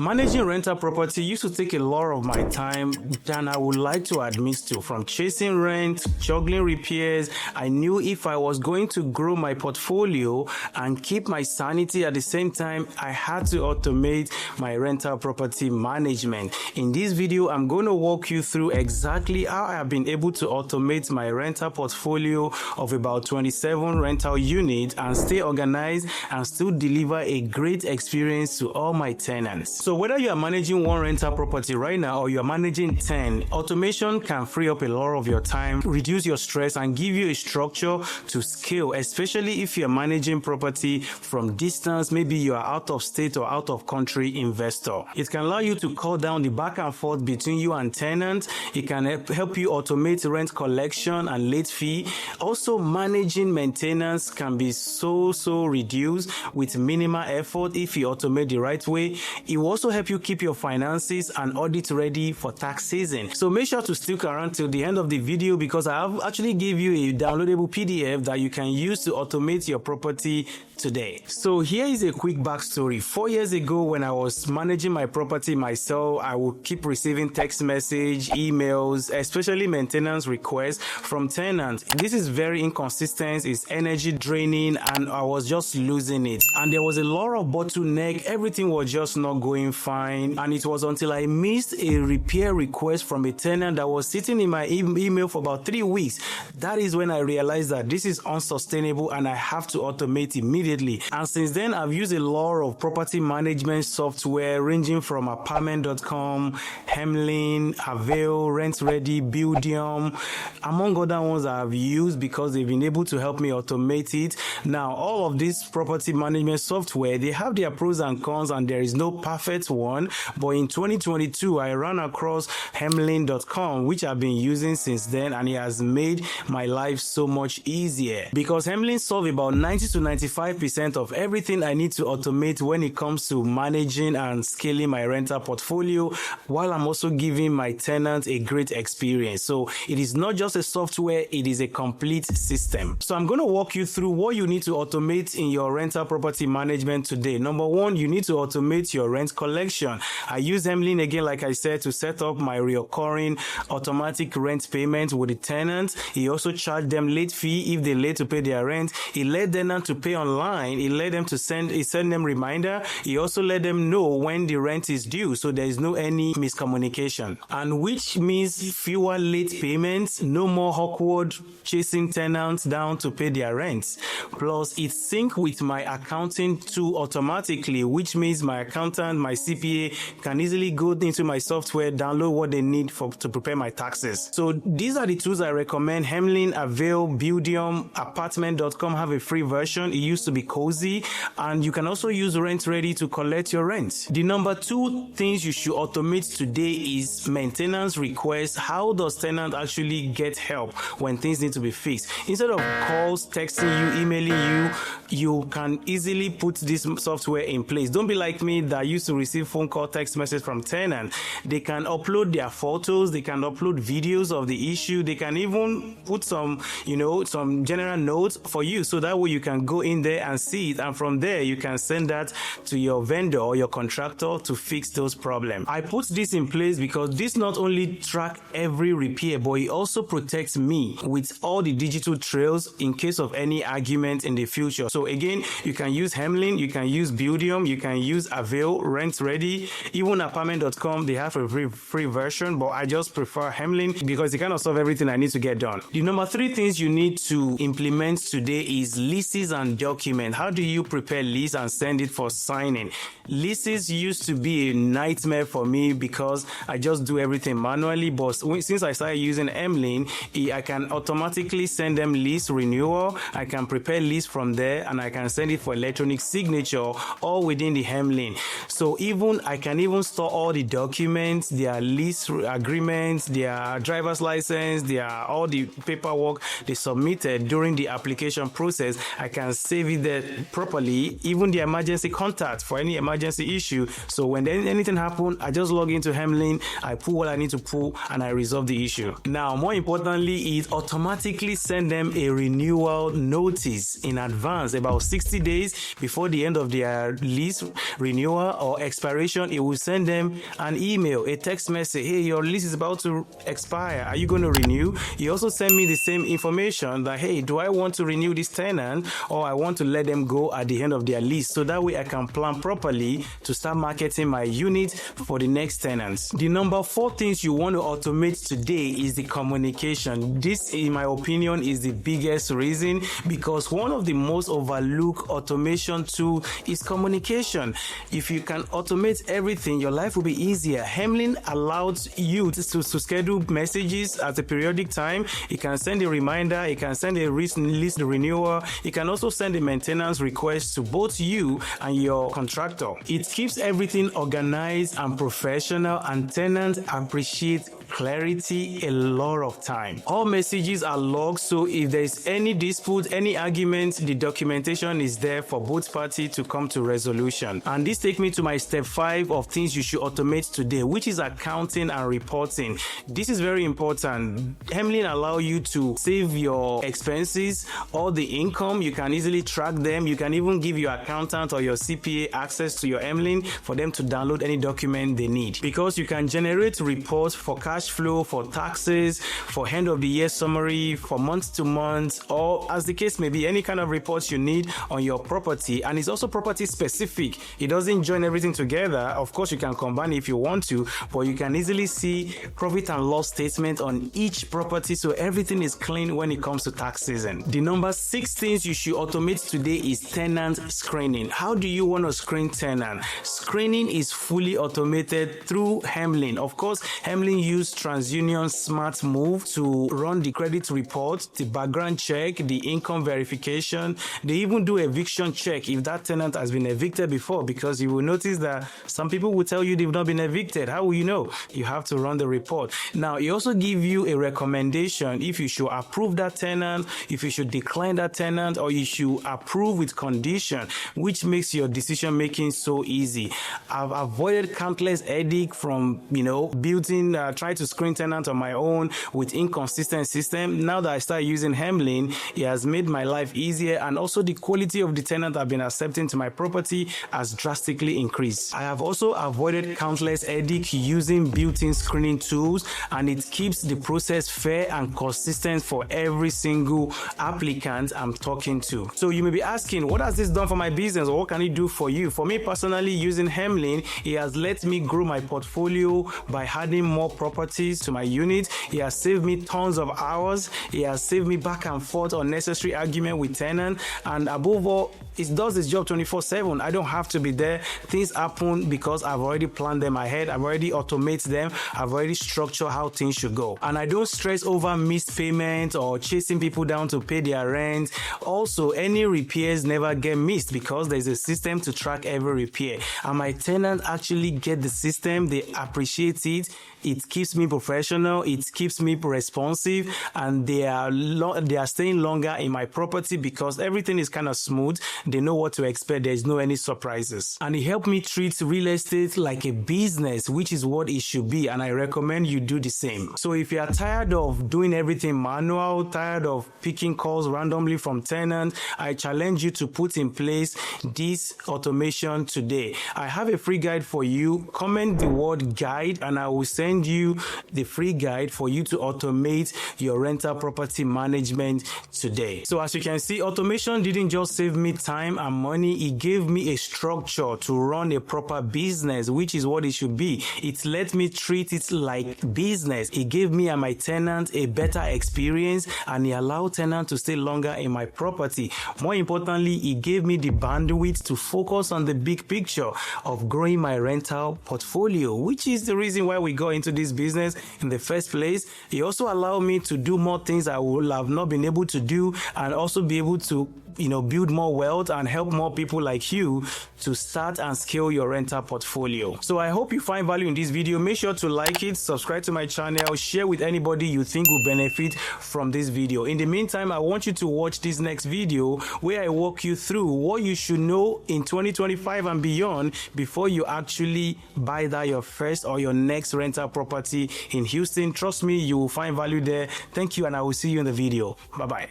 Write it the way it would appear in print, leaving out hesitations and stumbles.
Managing rental property used to take a lot of my time than I would like to admit to. From chasing rent, juggling repairs, I knew if I was going to grow my portfolio and keep my sanity at the same time, I had to automate my rental property management. In this video, I'm going to walk you through exactly how I have been able to automate my rental portfolio of about 27 rental units and stay organized and still deliver a great experience to all my tenants. So whether you are managing one rental property right now or you are managing 10, automation can free up a lot of your time, reduce your stress, and give you a structure to scale, especially if you are managing property from distance. Maybe you are out of state or out of country investor. It can allow you to cut down the back and forth between you and tenant. It can help you automate rent collection and late fee. Also, managing maintenance can be so reduced with minimal effort if you automate the right way. It will also help you keep your finances and audit ready for tax season. So make sure to stick around till the end of the video because I have actually give you a downloadable PDF that you can use to automate your property today. So here is a quick backstory. 4 years ago, when I was managing my property myself, I would keep receiving text message, emails, especially maintenance requests from tenants. This is very inconsistent, it's energy draining, and I was just losing it. And there was a lot of bottleneck, everything was just not going fine. And it was until I missed a repair request from a tenant that was sitting in my email for about 3 weeks. That is when I realized that this is unsustainable and I have to automate immediately. And since then, I've used a lot of property management software ranging from apartment.com, Hemlane, Avail, Rent Ready, Buildium, among other ones I've used because they've been able to help me automate it. Now, all of these property management software, they have their pros and cons, and there is no perfect one. But in 2022, I ran across Hemlane.com, which I've been using since then, and it has made my life so much easier because Hemlane solves about 90 to 95% of everything I need to automate when it comes to managing and scaling my rental portfolio, while I'm also giving my tenants a great experience. So it is not just a software, it is a complete system. So I'm going to walk you through what you need to automate in your rental property management today. Number one, you need to automate your rent collection. I use Hemlane again, like I said, to set up my recurring automatic rent payment with the tenants. He also charged them late fee if they late to pay their rent. He let them to pay online. He let them to send them reminder. He also let them know when the rent is due, so there is no any miscommunication. And which means fewer late payments, no more awkward chasing tenants down to pay their rents. Plus, it syncs with my accounting tool automatically, which means my accountant, my CPA can easily go into my software, download what they need to prepare my taxes. So these are the tools I recommend. Hemlane, Avail, Buildium, apartment.com have a free version. It used to be Cozy, and you can also use Rent Ready to collect your rent. The number two things you should automate today is maintenance requests. How does tenant actually get help when things need to be fixed? Instead of calls, texting you, emailing you can easily put this software in place. Don't be like me that used to receive phone call, text message from tenant. They can upload their photos, they can upload videos of the issue, they can even put some general notes for you, so that way you can go in there and see it, and from there you can send that to your vendor or your contractor to fix those problems. I put this in place because this not only track every repair, but it also protects me with all the digital trails in case of any argument in the future. So again, you can use Hemlane, you can use Buildium, you can use Avail, Rent Ready, even apartment.com, they have a free version, but I just prefer Hemlane because it kind of solves everything I need to get done. The number three things you need to implement today is leases and documents. How do you prepare lease and send it for signing? Leases used to be a nightmare for me because I just do everything manually, but since I started using Hemlane, I can automatically send them lease renewal. I can prepare lease from there and I can send it for electronic signature all within the Hemlane. So I can even store all the documents, their lease agreements, their driver's license, all the paperwork they submitted during the application process. I can save it there properly, even the emergency contact for any emergency issue. So when anything happens, I just log into Hemlane, I pull what I need to pull, and I resolve the issue. Now, more importantly, it automatically send them a renewal notice in advance, about 60 days before the end of their lease renewal or expiration, it will send them an email, a text message. Hey, your lease is about to expire. Are you going to renew? He also sent me the same information that, hey, do I want to renew this tenant or I want to let them go at the end of their lease? So that way I can plan properly to start marketing my unit for the next tenants. The number 4 things you want to automate today is the communication. This, in my opinion, is the biggest reason, because one of the most overlooked automation tool is communication. If you can automate everything, your life will be easier. Hemlane allows you to schedule messages at a periodic time. It can send a reminder, it can send a lease renewal, it can also send a maintenance request to both you and your contractor. It keeps everything organized and professional, and tenants appreciate clarity a lot of time. All messages are logged, so if there is any dispute, any argument, the documentation is there for both parties to come to resolution. And this takes me to my step 5 of things you should automate today, which is accounting and reporting. This is very important. Hemlane allow you to save your expenses, all the income. You can easily track them. You can even give your accountant or your CPA access to your Hemlane for them to download any document they need, because you can generate reports for cash flow, for taxes, for end of the year summary, for month to month, or as the case may be, any kind of reports you need on your property. And it's also property specific. It doesn't join everything together. Of course, you can combine if you want to, but you can easily see profit and loss statement on each property, so everything is clean when it comes to tax season. The number 6 things you should automate today is tenant screening. How do you want to screen tenant? Screening is fully automated through Hemlane. Of course, Hemlane use TransUnion Smart Move to run the credit report, the background check, the income verification. They even do eviction check if that tenant has been evicted before, because you will notice that some people will tell you they've not been evicted. How will you know? You have to run the report. Now, it also give you a recommendation if you should approve that tenant, if you should decline that tenant, or you should approve with condition, which makes your decision making so easy. I've avoided countless headache from, building, try to screen tenants on my own with inconsistent system. Now that I start using Hemlane, it has made my life easier, and also the quality of the tenant I've been accepting to my property has drastically increased. I have also avoided countless headache using built-in screening tools, and it keeps the process fair and consistent for every single applicant I'm talking to. So you may be asking, what has this done for my business, or what can it do for you? For me personally, using Hemlane, it has let me grow my portfolio by adding more properties to my unit. It has saved me tons of hours. It has saved me back and forth unnecessary argument with tenant, and above all, it does its job 24/7. I don't have to be there. Things happen because I've already planned them ahead. I've already automated them. I've already structured how things should go, and I don't stress over missed payment or chasing people down to pay their rent. Also, any repairs never get missed because there's a system to track every repair, and my tenants actually get the system. They appreciate it. It keeps me professional, it keeps me responsive, and they are staying longer in my property because everything is kind of smooth. They know what to expect. There's no any surprises. And it helped me treat real estate like a business, which is what it should be, and I recommend you do the same. So if you are tired of doing everything manual, tired of picking calls randomly from tenants, I challenge you to put in place this automation today. I have a free guide for you. Comment the word guide and I will send you the free guide for you to automate your rental property management today. So as you can see, automation didn't just save me time and money, it gave me a structure to run a proper business, which is what it should be. It let me treat it like business. It gave me and my tenants a better experience, and it allowed tenants to stay longer in my property. More importantly, it gave me the bandwidth to focus on the big picture of growing my rental portfolio, which is the reason why we got into this business in the first place. It also allowed me to do more things I would have not been able to do, and also be able to build more wealth and help more people like you to start and scale your rental portfolio. So I hope you find value in this video. Make sure to like it, subscribe to my channel, share with anybody you think will benefit from this video. In the meantime, I want you to watch this next video where I walk you through what you should know in 2025 and beyond before you actually buy that your first or your next rental property in Houston. Trust me, you will find value there. Thank you, and I will see you in the video. Bye-bye.